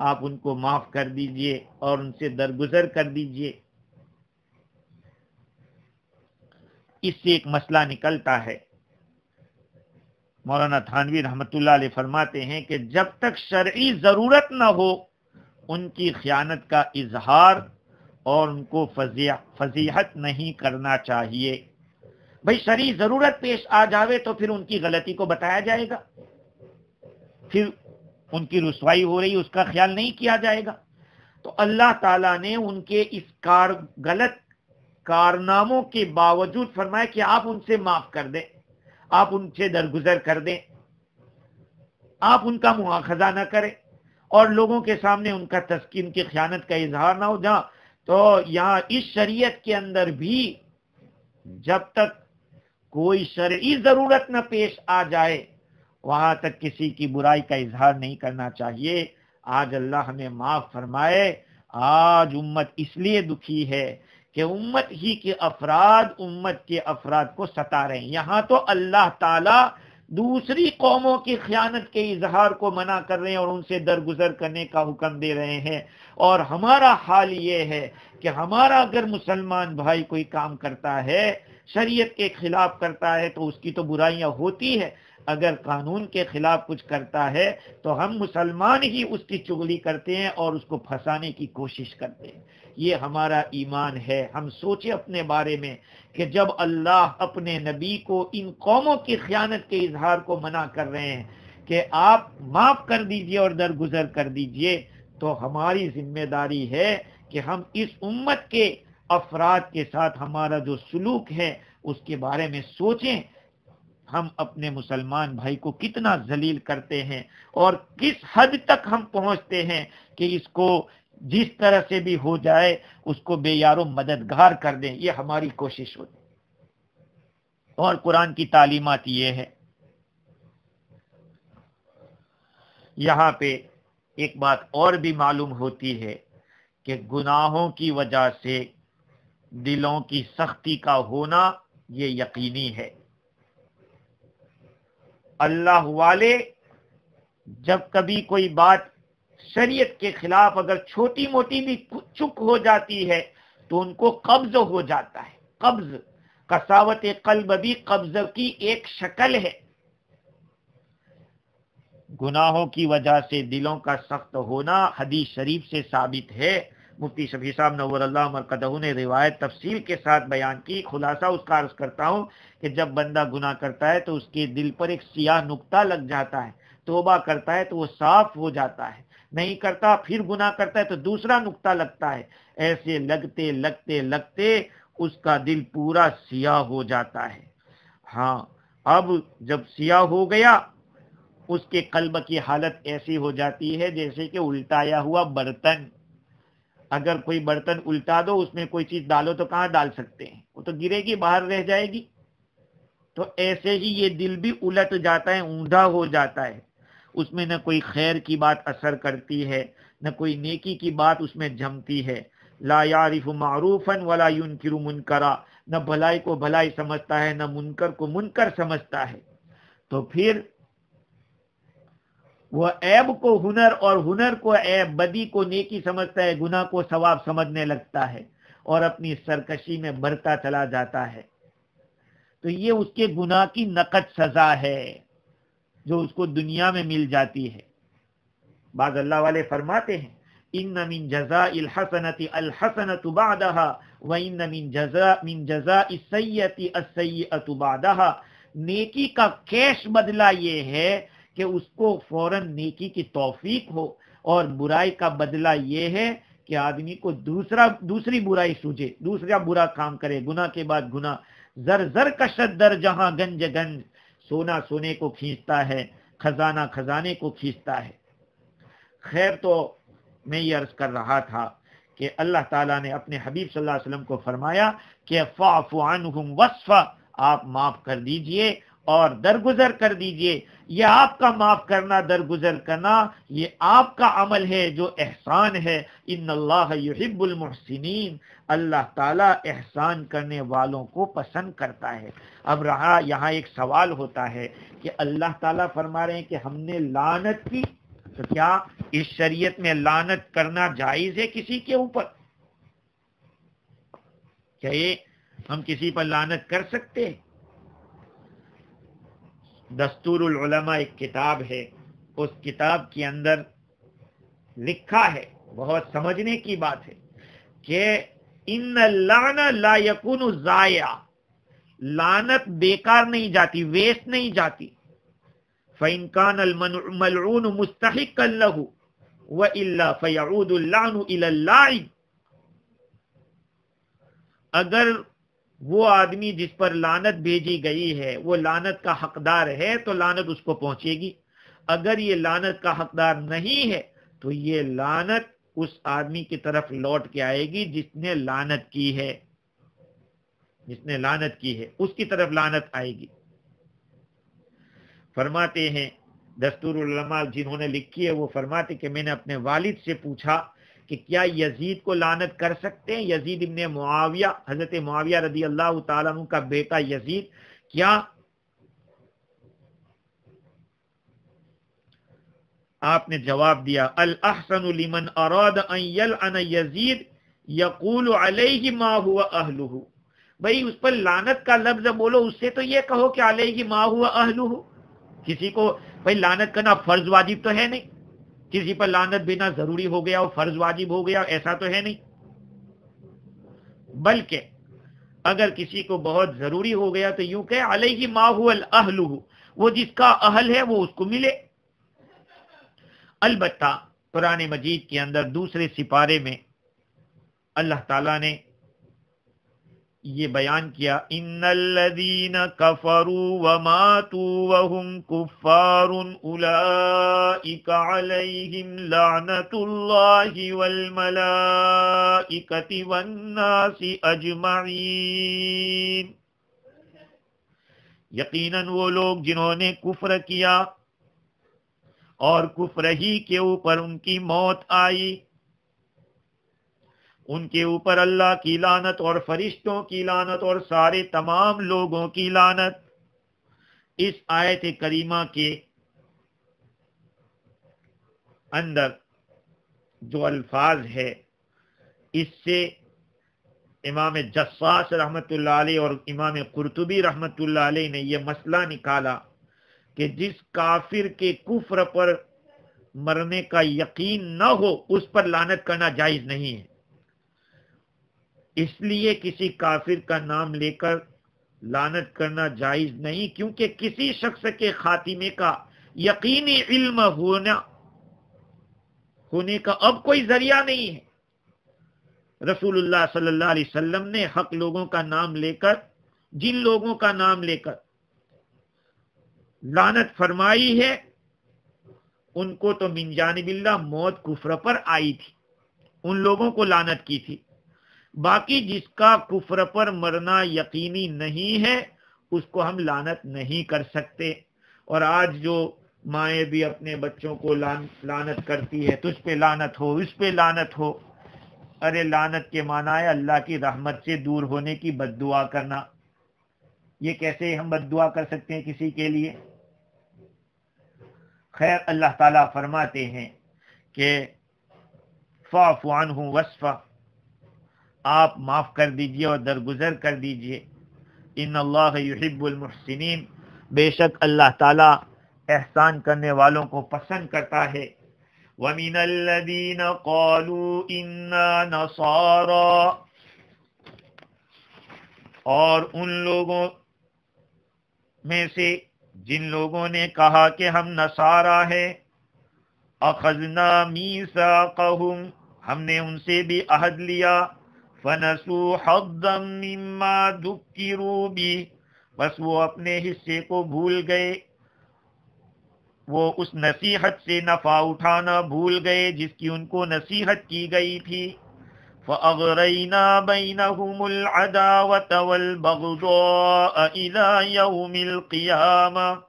آپ ان کو معاف کر دیجئے اور ان سے درگزر کر دیجئے. اس سے ایک مسئلہ نکلتا ہے. مولانا تھانوی رحمۃ اللہ علیہ فرماتے ہیں کہ جب تک شرعی ضرورت نہ ہو ان کی خیانت کا اظہار اور ان کو فضیحت نہیں کرنا چاہیے. بھئی شرعی ضرورت پیش آ جاوے تو پھر ان کی غلطی کو بتایا جائے گا، پھر ان کی رسوائی ہو رہی اس کا خیال نہیں کیا جائے گا. تو اللہ تعالیٰ نے ان کے اس غلط کارناموں کے باوجود فرمایا کہ آپ ان سے معاف کر دیں، آپ ان سے درگزر کر دیں، آپ ان کا مواخذہ نہ کریں اور لوگوں کے سامنے ان کا تسکین کی خیانت کا اظہار نہ ہو. جہاں تو یہاں اس شریعت کے اندر بھی جب تک کوئی شرعی ضرورت نہ پیش آ جائے وہاں تک کسی کی برائی کا اظہار نہیں کرنا چاہیے. آج اللہ ہمیں معاف فرمائے، آج امت اس لیے دکھی ہے کہ امت ہی کے افراد کو ستا رہے ہیں. یہاں تو اللہ تعالیٰ دوسری قوموں کی خیانت کے اظہار کو منع کر رہے ہیں اور ان سے درگزر کرنے کا حکم دے رہے ہیں. اور ہمارا حال یہ ہے کہ ہمارا اگر مسلمان بھائی کوئی کام کرتا ہے، شریعت کے خلاف کرتا ہے تو اس کی تو برائیاں ہوتی ہے، اگر قانون کے خلاف کچھ کرتا ہے تو ہم مسلمان ہی اس کی چغلی کرتے ہیں اور اس کو پھنسانے کی کوشش کرتے ہیں. یہ ہمارا ایمان ہے. ہم سوچیں اپنے بارے میں کہ جب اللہ اپنے نبی کو ان قوموں کی خیانت کے اظہار کو منع کر رہے ہیں کہ آپ معاف کر دیجئے اور درگزر کر دیجئے، تو ہماری ذمہ داری ہے کہ ہم اس امت کے افراد کے ساتھ ہمارا جو سلوک ہے اس کے بارے میں سوچیں. ہم اپنے مسلمان بھائی کو کتنا ذلیل کرتے ہیں اور کس حد تک ہم پہنچتے ہیں کہ اس کو جس طرح سے بھی ہو جائے اس کو بے یار و مددگار کر دیں. یہ ہماری کوشش ہوتی. اور قرآن کی تعلیمات یہ ہے. یہاں پہ ایک بات اور بھی معلوم ہوتی ہے کہ گناہوں کی وجہ سے دلوں کی سختی کا ہونا یہ یقینی ہے. اللہ والے جب کبھی کوئی بات شریعت کے خلاف اگر چھوٹی موٹی بھی چک ہو جاتی ہے تو ان کو قبض ہو جاتا ہے. قبض، قساوت قلب بھی قبض کی ایک شکل ہے. گناہوں کی وجہ سے دلوں کا سخت ہونا حدیث شریف سے ثابت ہے. مفتی شفیع صاحب نور اللہ مرقدہ نے روایت تفصیل کے ساتھ بیان کی. خلاصہ اس کا عرض کرتا ہوں کہ جب بندہ گناہ کرتا ہے تو اس کے دل پر ایک سیاہ نقطہ لگ جاتا ہے. توبہ کرتا ہے تو وہ صاف ہو جاتا ہے، نہیں کرتا پھر گناہ کرتا ہے تو دوسرا نقطہ لگتا ہے. ایسے لگتے لگتے لگتے اس کا دل پورا سیاہ ہو جاتا ہے. ہاں، اب جب سیاہ ہو گیا اس کے قلب کی حالت ایسی ہو جاتی ہے جیسے کہ الٹایا ہوا برتن. اگر کوئی برتن الٹا دو اس میں کوئی چیز ڈالو تو کہاں ڈال سکتے ہیں، وہ تو گرے گی، باہر رہ جائے گی. تو ایسے ہی یہ دل بھی الٹ جاتا ہے، اوندا ہو جاتا ہے. اس میں نہ کوئی خیر کی بات اثر کرتی ہے، نہ کوئی نیکی کی بات اس میں جمتی ہے. لا یعرف معروفا ولا ینکر منکرا، نہ بھلائی کو بھلائی سمجھتا ہے نہ منکر کو منکر سمجھتا ہے. تو پھر وہ عیب کو ہنر اور ہنر کو عیب، بدی کو نیکی سمجھتا ہے، گناہ کو ثواب سمجھنے لگتا ہے اور اپنی سرکشی میں بڑھتا چلا جاتا ہے. تو یہ اس کے گناہ کی نقد سزا ہے جو اس کو دنیا میں مل جاتی ہے. بعض اللہ والے فرماتے ہیں ان من جزاء الحسنۃ الحسنۃ بعدها وان من جزاء السیئۃ السیئۃ بعدها. نیکی کا کیش بدلہ یہ ہے کہ اس کو فوراً نیکی کی توفیق ہو، اور برائی کا بدلہ یہ ہے کہ آدمی کو دوسری برائی سوچے، دوسرا برا کام کرے، گناہ کے بعد گناہ. زر زر کشد در جہاں گنج گنج، سونا سونے کو کھینچتا ہے، خزانہ خزانے کو کھینچتا ہے. خیر، تو میں یہ عرض کر رہا تھا کہ اللہ تعالیٰ نے اپنے حبیب صلی اللہ علیہ وسلم کو فرمایا کہ فاعف عنہم واصفح، آپ معاف کر دیجئے اور درگزر کر دیجئے. یہ آپ کا معاف کرنا، درگزر کرنا، یہ آپ کا عمل ہے جو احسان ہے. ان اللہ یحب المحسنین، اللہ تعالیٰ احسان کرنے والوں کو پسند کرتا ہے. اب رہا یہاں ایک سوال ہوتا ہے کہ اللہ تعالیٰ فرما رہے ہیں کہ ہم نے لعنت کی، تو کیا اس شریعت میں لعنت کرنا جائز ہے کسی کے اوپر؟ کیا یہ ہم کسی پر لعنت کر سکتے ہیں؟ دستور العلماء ایک کتاب ہے، اس کتاب کے اندر لکھا ہے، بہت سمجھنے کی بات ہے، کہ ان اللعن لا یکون ضائع، لعنت بیکار نہیں جاتی، ویسٹ نہیں جاتی. فإن كان الملعون مستحقا له وإلا فيعود اللعن إلى اللاعن، اگر وہ آدمی جس پر لعنت بھیجی گئی ہے وہ لعنت کا حقدار ہے تو لعنت اس کو پہنچے گی. اگر یہ لعنت کا حقدار نہیں ہے تو یہ لعنت اس آدمی کی طرف لوٹ کے آئے گی جس نے لعنت کی ہے، جس نے لعنت کی ہے اس کی طرف لعنت آئے گی. فرماتے ہیں دستور العلماء جنہوں نے لکھی ہے، وہ فرماتے کہ میں نے اپنے والد سے پوچھا کہ کیا یزید کو لعنت کر سکتے ہیں؟ یزید ابن معاویہ، حضرت معاویہ رضی اللہ تعالیٰ عنہ کا بیٹا یزید، کیا آپ نے جواب دیا الاحسن لمن اراد ان یلعن یزید یقول علیہ ما هو اہلہ. بھئی اس پر لعنت کا لفظ بولو، اس سے تو یہ کہو کہ علیہ ما هو اہلہ. کسی کو بھئی لعنت کرنا فرض واجب تو ہے نہیں، کسی پر لعنت بنا ضروری ہو گیا اور فرض واجب ہو گیا، ایسا تو ہے نہیں. بلکہ اگر کسی کو بہت ضروری ہو گیا تو یوں کہ علیہ ما هو الاہلہ، وہ جس کا اہل ہے وہ اس کو ملے. البتہ قرآن مجید کے اندر دوسرے سپارے میں اللہ تعالیٰ نے یہ بیان کیا ان الذین کفروا وماتوا وهم کفار اولئک علیہم لعنت اللہ والملائکۃ والناس اجمعین. یقیناً وہ لوگ جنہوں نے کفر کیا اور کفر ہی کے اوپر ان کی موت آئی، ان کے اوپر اللہ کی لعنت اور فرشتوں کی لعنت اور سارے تمام لوگوں کی لعنت. اس آیت کریمہ کے اندر جو الفاظ ہے، اس سے امام جصاص رحمت اللہ علیہ اور امام قرطبی رحمت اللہ علیہ نے یہ مسئلہ نکالا کہ جس کافر کے کفر پر مرنے کا یقین نہ ہو اس پر لعنت کرنا جائز نہیں ہے. اس لیے کسی کافر کا نام لے کر لعنت کرنا جائز نہیں، کیونکہ کسی شخص کے خاتمے کا یقینی علم ہونے کا اب کوئی ذریعہ نہیں ہے. رسول اللہ صلی اللہ علیہ وسلم نے حق لوگوں کا نام لے کر، جن لوگوں کا نام لے کر لعنت فرمائی ہے ان کو تو من جانب اللہ موت کفر پر آئی تھی، ان لوگوں کو لعنت کی تھی. باقی جس کا کفر پر مرنا یقینی نہیں ہے اس کو ہم لعنت نہیں کر سکتے. اور آج جو مائیں بھی اپنے بچوں کو لعنت کرتی ہے، تجھ پہ لعنت ہو، اس پہ لعنت ہو. ارے لعنت کے معنی ہے اللہ کی رحمت سے دور ہونے کی بد دعا کرنا. یہ کیسے ہم بد دعا کر سکتے ہیں کسی کے لیے؟ خیر، اللہ تعالیٰ فرماتے ہیں کہ فاعف عنہم واصفح، آپ معاف کر دیجئے اور درگزر کر دیجئے. ان اللہ یحب المحسنین، بے شک اللہ تعالیٰ احسان کرنے والوں کو پسند کرتا ہے. وَمِنَ الَّذِينَ قَالُوا إِنَّا نَصَارَى، اور ان لوگوں میں سے جن لوگوں نے کہا کہ ہم نصارہ ہیں، اخذنا میثاقہم، ہم نے ان سے بھی عہد لیا، فنسوا حظا مما ذکروا بہ، بس وہ اپنے حصے کو بھول گئے، وہ اس نصیحت سے نفع اٹھانا بھول گئے جس کی ان کو نصیحت کی گئی تھی. فَأَغْرَيْنَا بَيْنَهُمُ الْعَدَاوَةَ وَالْبَغْضَاءَ إِلَى يَوْمِ الْقِيَامَةِ،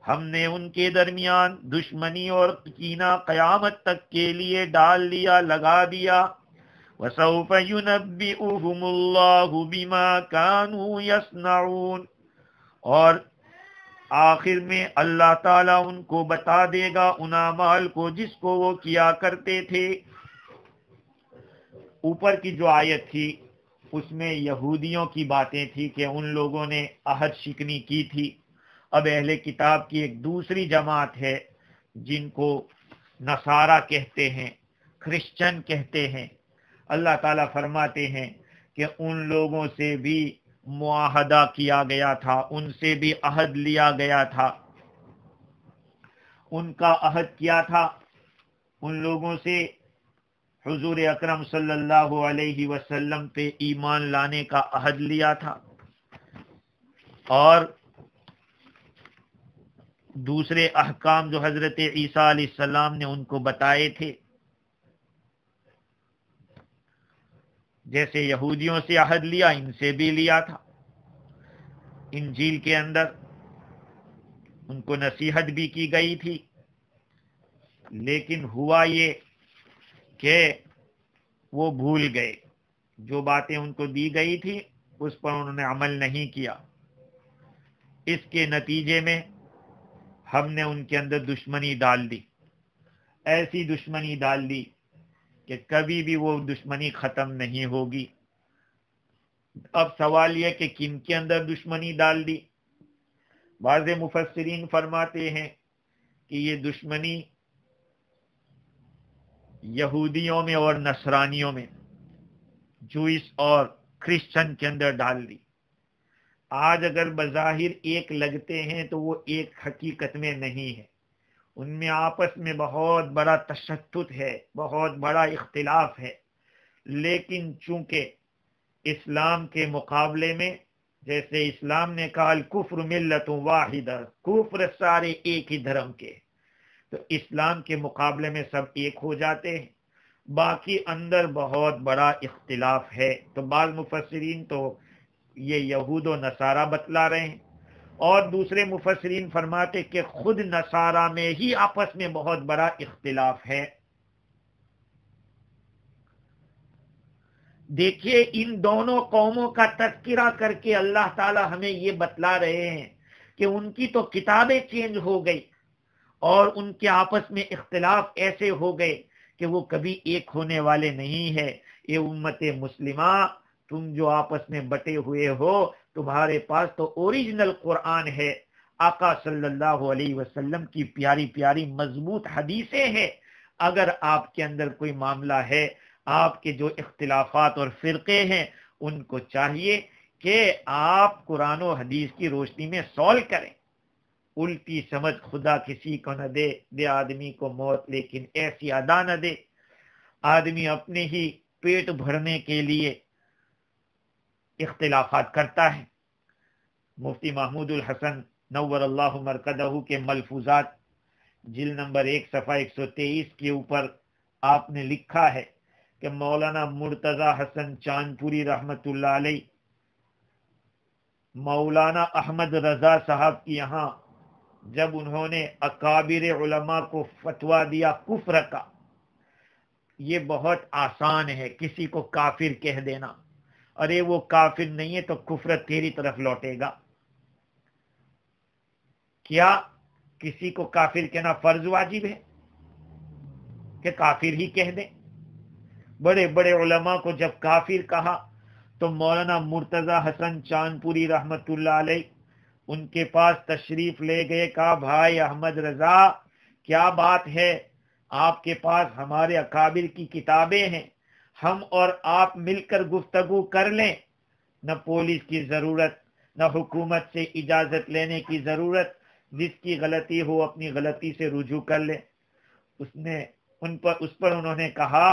ہم نے ان کے درمیان دشمنی اور کینہ قیامت تک کے لیے ڈال دیا، لگا دیا۔ وَسَوْفَ يُنَبِّئُهُمُ اللَّهُ بِمَا كَانُوا يَصْنَعُونَ، اور آخر میں اللہ تعالیٰ ان کو بتا دے گا ان اعمال کو جس کو وہ کیا کرتے تھے۔ اوپر کی جو آیت تھی اس میں یہودیوں کی باتیں تھی کہ ان لوگوں نے عہد شکنی کی تھی۔ اب اہل کتاب کی ایک دوسری جماعت ہے جن کو نصارہ کہتے ہیں، کرسچن کہتے ہیں۔ اللہ تعالیٰ فرماتے ہیں کہ ان لوگوں سے بھی معاہدہ کیا گیا تھا، ان سے بھی عہد لیا گیا تھا۔ ان کا عہد کیا تھا؟ ان لوگوں سے حضور اکرم صلی اللہ علیہ وسلم پہ ایمان لانے کا عہد لیا تھا، اور دوسرے احکام جو حضرت عیسیٰ علیہ السلام نے ان کو بتائے تھے، جیسے یہودیوں سے عہد لیا ان سے بھی لیا تھا۔ انجیل کے اندر ان کو نصیحت بھی کی گئی تھی، لیکن ہوا یہ کہ وہ بھول گئے، جو باتیں ان کو دی گئی تھی اس پر انہوں نے عمل نہیں کیا۔ اس کے نتیجے میں ہم نے ان کے اندر دشمنی ڈال دی، ایسی دشمنی ڈال دی کہ کبھی بھی وہ دشمنی ختم نہیں ہوگی۔ اب سوال یہ کہ کن کے اندر دشمنی ڈال دی؟ بعض مفسرین فرماتے ہیں کہ یہ دشمنی یہودیوں میں اور نصرانیوں میں، جوئس اور کرسچن کے اندر ڈال دی۔ آج اگر بظاہر ایک لگتے ہیں تو وہ ایک حقیقت میں نہیں ہے، ان میں آپس میں بہت بڑا تشدد ہے، بہت بڑا اختلاف ہے، لیکن چونکہ اسلام کے مقابلے میں، جیسے اسلام نے کہا الکفر ملت واحدہ، کفر سارے ایک ہی دھرم کے، تو اسلام کے مقابلے میں سب ایک ہو جاتے ہیں، باقی اندر بہت بڑا اختلاف ہے۔ تو بعض مفسرین تو یہ یہود و نصارہ بتلا رہے ہیں، اور دوسرے مفسرین فرماتے کہ خود نصارہ میں ہی آپس میں بہت بڑا اختلاف ہے۔ دیکھیے ان دونوں قوموں کا تذکرہ کر کے اللہ تعالی ہمیں یہ بتلا رہے ہیں کہ ان کی تو کتابیں چینج ہو گئی، اور ان کے آپس میں اختلاف ایسے ہو گئے کہ وہ کبھی ایک ہونے والے نہیں ہے۔ یہ امت مسلمہ، تم جو آپس میں بٹے ہوئے ہو، تمہارے پاس تو اوریجنل قرآن ہے، آقا صلی اللہ علیہ وسلم کی پیاری پیاری مضبوط حدیثیں ہیں۔ اگر آپ کے اندر کوئی معاملہ ہے، آپ کے جو اختلافات اور فرقے ہیں، ان کو چاہیے کہ آپ قرآن و حدیث کی روشنی میں سولو کریں۔ الٹی سمجھ خدا کسی کو نہ دے، دے آدمی کو موت لیکن ایسی ادا نہ دے۔ آدمی اپنے ہی پیٹ بھرنے کے لیے اختلافات کرتا ہے۔ مفتی محمود الحسن نور اللہ مرکزہ کے ملفوظات جلد نمبر 1 صفحہ 123 کے اوپر آپ نے لکھا ہے کہ مولانا مرتضی حسن چاندپوری رحمت اللہ علیہ مولانا احمد رضا صاحب کی یہاں جب انہوں نے اکابر علماء کو فتویٰ دیا کفر کا، یہ بہت آسان ہے کسی کو کافر کہہ دینا، ارے وہ کافر نہیں ہے تو کفر تیری طرف لوٹے گا۔ کیا کسی کو کافر کہنا فرض واجب ہے کہ کافر ہی کہہ دیں؟ بڑے بڑے علماء کو جب کافر کہا تو مولانا مرتضی حسن چاندپوری رحمت اللہ علیہ ان کے پاس تشریف لے گئے، کہا بھائی احمد رضا کیا بات ہے، آپ کے پاس ہمارے اکابر کی کتابیں ہیں، ہم اور آپ مل کر گفتگو کر لیں، نہ پولیس کی ضرورت، نہ حکومت سے اجازت لینے کی ضرورت، جس کی غلطی ہو اپنی غلطی سے رجوع کر لیں۔ اس پر انہوں نے کہا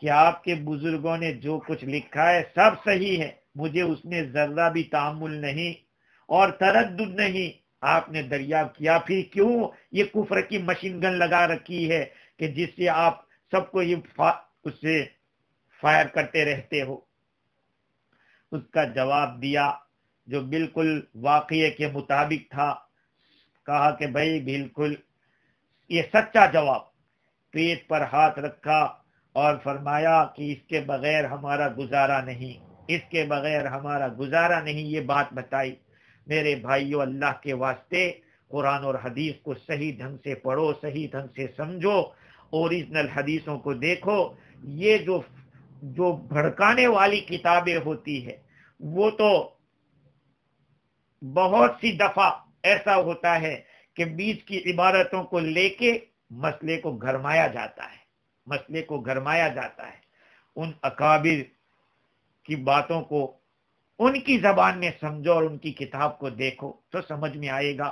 کہ آپ کے بزرگوں نے جو کچھ لکھا ہے سب صحیح ہے، مجھے اس میں ذرہ بھی تعامل نہیں اور تردد نہیں۔ آپ نے دریافت کیا پھر کیوں یہ کفر کی مشین گن لگا رکھی ہے کہ جس سے آپ سب کو یہ اس سے فائر کرتے رہتے ہو؟ اس کا جواب دیا جو بالکل واقعے کے مطابق تھا. کہا کہ بھائی بالکل یہ سچا جواب. پیٹ پر ہاتھ رکھا اور فرمایا کہ اس کے بغیر ہمارا گزارا نہیں، اس کے بغیر ہمارا گزارا نہیں. یہ بات بتائی. میرے بھائیو، اللہ کے واسطے قرآن اور حدیث کو صحیح ڈھنگ سے پڑھو، صحیح ڈھنگ سے سمجھو، اوریجنل حدیثوں کو دیکھو. یہ جو بھڑکانے والی کتابیں ہوتی ہے وہ تو بہت سی دفعہ ایسا ہوتا ہے کہ بیچ کی عبارتوں کو لے کے مسئلے کو گرمایا جاتا ہے، مسئلے کو گرمایا جاتا ہے. ان اکابر کی باتوں کو ان کی زبان میں سمجھو اور ان کی کتاب کو دیکھو تو سمجھ میں آئے گا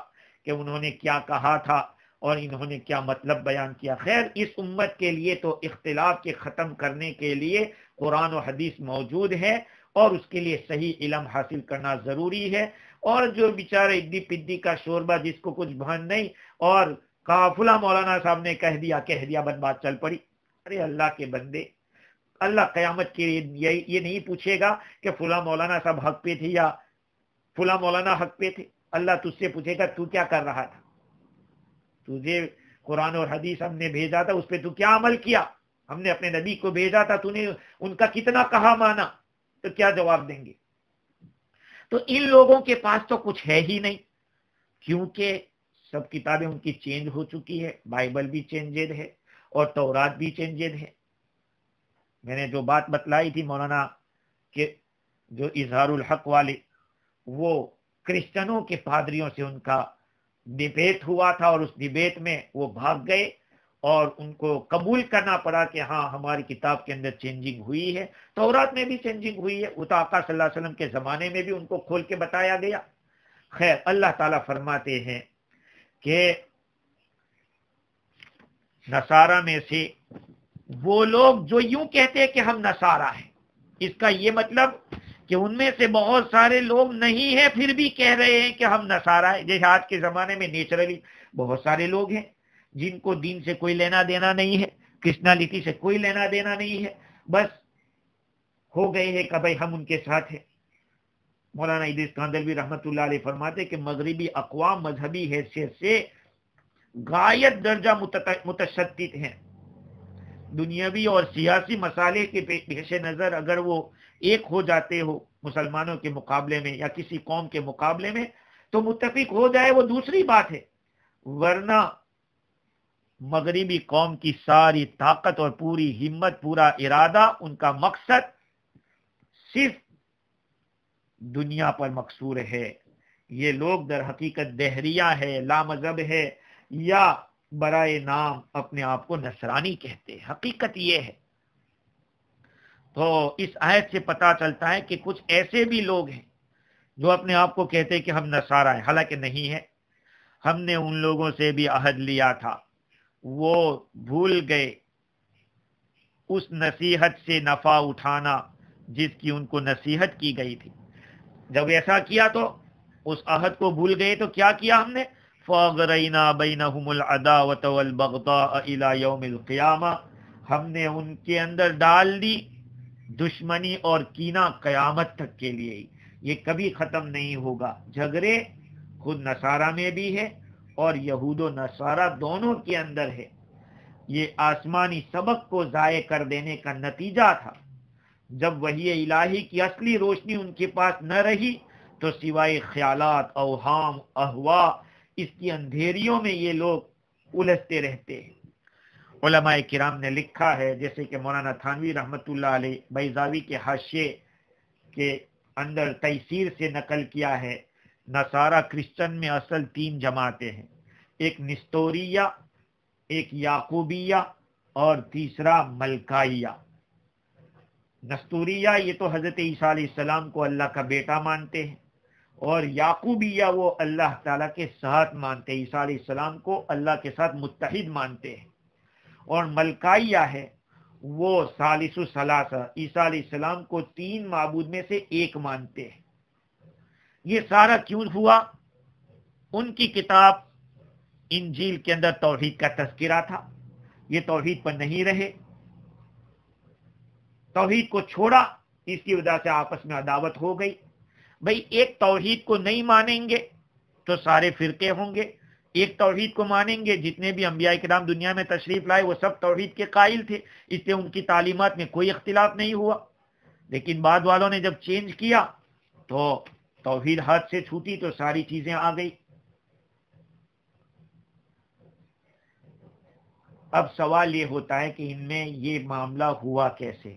کہ انہوں نے کیا کہا تھا اور انہوں نے کیا مطلب بیان کیا. خیر، اس امت کے لیے تو اختلاف کے ختم کرنے کے لیے قرآن و حدیث موجود ہے اور اس کے لیے صحیح علم حاصل کرنا ضروری ہے. اور جو بیچارے ادی پدی کا شوربہ جس کو کچھ بھان نہیں اور کہا فلاں مولانا صاحب نے کہہ دیا بن بات چل پڑی. ارے اللہ کے بندے، اللہ قیامت کے یہ نہیں پوچھے گا کہ فلاں مولانا صاحب حق پہ تھے یا فلاں مولانا حق پہ تھے. اللہ تجھ سے پوچھے گا تو کیا کر رہا تھا، تجھے قرآن اور حدیث ہم نے بھیجا تھا اس پہ تو کیا عمل کیا، ہم نے اپنے نبی کو بھیجا تھا تو نے ان کا کتنا کہا مانا، تو کیا جواب دیں گے؟ تو ان لوگوں کے پاس تو کچھ ہے ہی نہیں، کیونکہ سب کتابیں ان کی چینج ہو چکی ہے. بائبل بھی چینجڈ ہے اور تورات بھی چینجڈ ہے. میں نے جو بات بتلائی تھی مولانا کہ جو اظہار الحق والے، وہ کرسچنوں کے پادریوں سے ان کا ڈیبیٹ ہوا تھا اور اس ڈیبیٹ میں وہ بھاگ گئے اور ان کو قبول کرنا پڑا کہ ہاں ہماری کتاب کے اندر چینجنگ ہوئی ہے. تورات میں بھی چینجنگ ہوئی ہے، وہ تو آقا صلی اللہ علیہ وسلم کے زمانے میں بھی ان کو کھول کے بتایا گیا. خیر، اللہ تعالیٰ فرماتے ہیں کہ نصارہ میں سے وہ لوگ جو یوں کہتے ہیں کہ ہم نصارہ ہیں، اس کا یہ مطلب کہ ان میں سے بہت سارے لوگ نہیں ہیں پھر بھی کہہ رہے ہیں کہ ہم نصارہ ہیں. جیسے آج کے زمانے میں نیچرلی بہت سارے لوگ ہیں جن کو دین سے کوئی لینا دینا نہیں ہے، کرسنالٹی سے کوئی لینا دینا نہیں ہے، بس ہو گئے ہیں کہ بھائی ہم ان کے ساتھ ہیں. مولانا ادریس کاندلوی رحمۃ اللہ علیہ فرماتے کہ مغربی اقوام مذہبی حیثیت سے غایت درجہ متشدد ہیں. دنیاوی اور سیاسی مسائل کے پیش نظر اگر وہ ایک ہو جاتے ہو مسلمانوں کے مقابلے میں یا کسی قوم کے مقابلے میں تو متفق ہو جائے وہ دوسری بات ہے، ورنہ مغربی قوم کی ساری طاقت اور پوری ہمت، پورا ارادہ، ان کا مقصد صرف دنیا پر مقصور ہے. یہ لوگ در حقیقت دہریہ ہے، لامذہب ہے، یا برائے نام اپنے آپ کو نصرانی کہتے ہیں. حقیقت یہ ہے. تو اس آیت سے پتہ چلتا ہے کہ کچھ ایسے بھی لوگ ہیں جو اپنے آپ کو کہتے ہیں کہ ہم نصارہ ہیں، حالانکہ نہیں ہے. ہم نے ان لوگوں سے بھی عہد لیا تھا، وہ بھول گئے اس نصیحت سے نفع اٹھانا جس کی ان کو نصیحت کی گئی تھی. جب ایسا کیا تو اس عہد کو بھول گئے تو کیا کیا ہم نے؟ فَأَغْرَيْنَا بَيْنَهُمُ الْعَدَاوَةَ وَالْبَغْضَاءَ إِلَى يَوْمِ الْقِيَامَةِ. ہم نے ان کے اندر ڈال دی دشمنی اور کینہ قیامت تک کے لیے. یہ کبھی ختم نہیں ہوگا. جھگڑے خود نصارہ میں بھی ہے اور یہود و نصارہ دونوں کے اندر ہے. یہ آسمانی سبق کو ضائع کر دینے کا نتیجہ تھا. جب وحی الہی کی اصلی روشنی ان کے پاس نہ رہی تو سوائے خیالات، اوہام، اہوا، اس کی اندھیریوں میں یہ لوگ الجھتے رہتے ہیں. علماء کرام نے لکھا ہے، جیسے کہ مولانا تھانوی رحمۃ اللہ علیہ بیضاوی کے حاشیے کے اندر تیسیر سے نقل کیا ہے، نصارہ کرسچن میں اصل 3 جماعتیں ہیں، ایک نستوریہ، ایک یعقوبیہ اور تیسرا ملکائیہ. نستوریہ یہ تو حضرت عیسیٰ علیہ السلام کو اللہ کا بیٹا مانتے ہیں، اور یعقوبیہ وہ اللہ تعالیٰ کے ساتھ مانتے ہیں، عیسیٰ علیہ السلام کو اللہ کے ساتھ متحد مانتے ہیں. اور ملکائیہ ہے وہ ثالث الثلاثہ، عیسیٰ علیہ السلام کو 3 معبود میں سے ایک مانتے ہیں. یہ سارا کیوں ہوا؟ ان کی کتاب انجیل کے اندر توحید کا تذکرہ تھا، یہ توحید پر نہیں رہے. توحید کو چھوڑا، اس کی وجہ سے آپس میں عداوت ہو گئی۔ بھئی ایک توحید کو نہیں مانیں گے تو سارے فرقے ہوں گے، ایک توحید کو مانیں گے، جتنے بھی انبیاء کرام دنیا میں تشریف لائے وہ سب توحید کے قائل تھے، اس لیے ان کی تعلیمات میں کوئی اختلاف نہیں ہوا۔ لیکن بعد والوں نے جب چینج کیا تو توحید ہاتھ سے چھوٹی تو ساری چیزیں آ گئی۔ اب سوال یہ ہوتا ہے کہ ان میں یہ معاملہ ہوا کیسے؟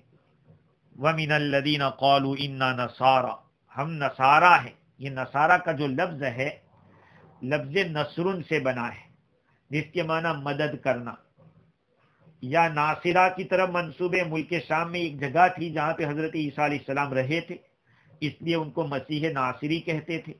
وَمِنَ الَّذِينَ قَالُوا إِنَّا نَصَارَى، ہم نصارہ ہیں۔ یہ نصارہ کا جو لفظ ہے لفظ نصرن سے بنا ہے، جس کے معنی مدد کرنا، یا ناصرہ کی طرف منسوب ہے۔ ملک شام میں ایک جگہ تھی جہاں پہ حضرت عیسیٰ علیہ السلام رہے تھے، اس لیے ان کو مسیح ناصری کہتے تھے۔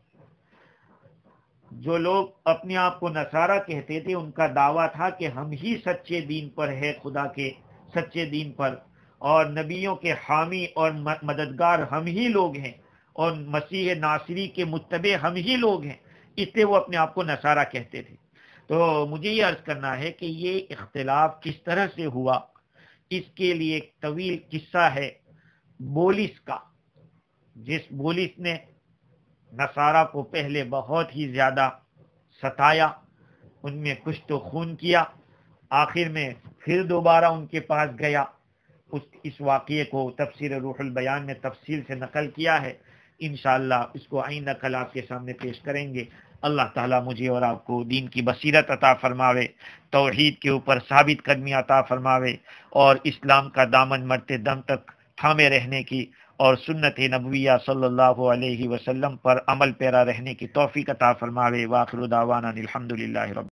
جو لوگ اپنے آپ کو نصارہ کہتے تھے ان کا دعویٰ تھا کہ ہم ہی سچے دین پر ہے، خدا کے سچے دین پر، اور نبیوں کے حامی اور مددگار ہم ہی لوگ ہیں، اور مسیح ناصری کے متبع ہم ہی لوگ ہیں، اس لیے وہ اپنے آپ کو نصارہ کہتے تھے۔ تو مجھے یہ عرض کرنا ہے کہ یہ اختلاف کس طرح سے ہوا، اس کے لیے ایک طویل قصہ ہے بولس کا۔ جس بولس نے نصارہ کو پہلے بہت ہی زیادہ ستایا، ان میں کچھ تو خون کیا، آخر میں پھر دوبارہ ان کے پاس گیا۔ اس واقعے کو تفسیر روح البیان میں تفصیل سے نقل کیا ہے، انشاءاللہ اس کو آئندہ کل آپ کے سامنے پیش کریں گے۔ اللہ تعالیٰ مجھے اور آپ کو دین کی بصیرت عطا فرماوے، توحید کے اوپر ثابت قدمی عطا فرماوے، اور اسلام کا دامن مرتے دم تک تھامے رہنے کی اور سنت نبویہ صلی اللہ علیہ وسلم پر عمل پیرا رہنے کی توفیق عطا فرماوے۔ وآخر دعوانا الحمدللہ رب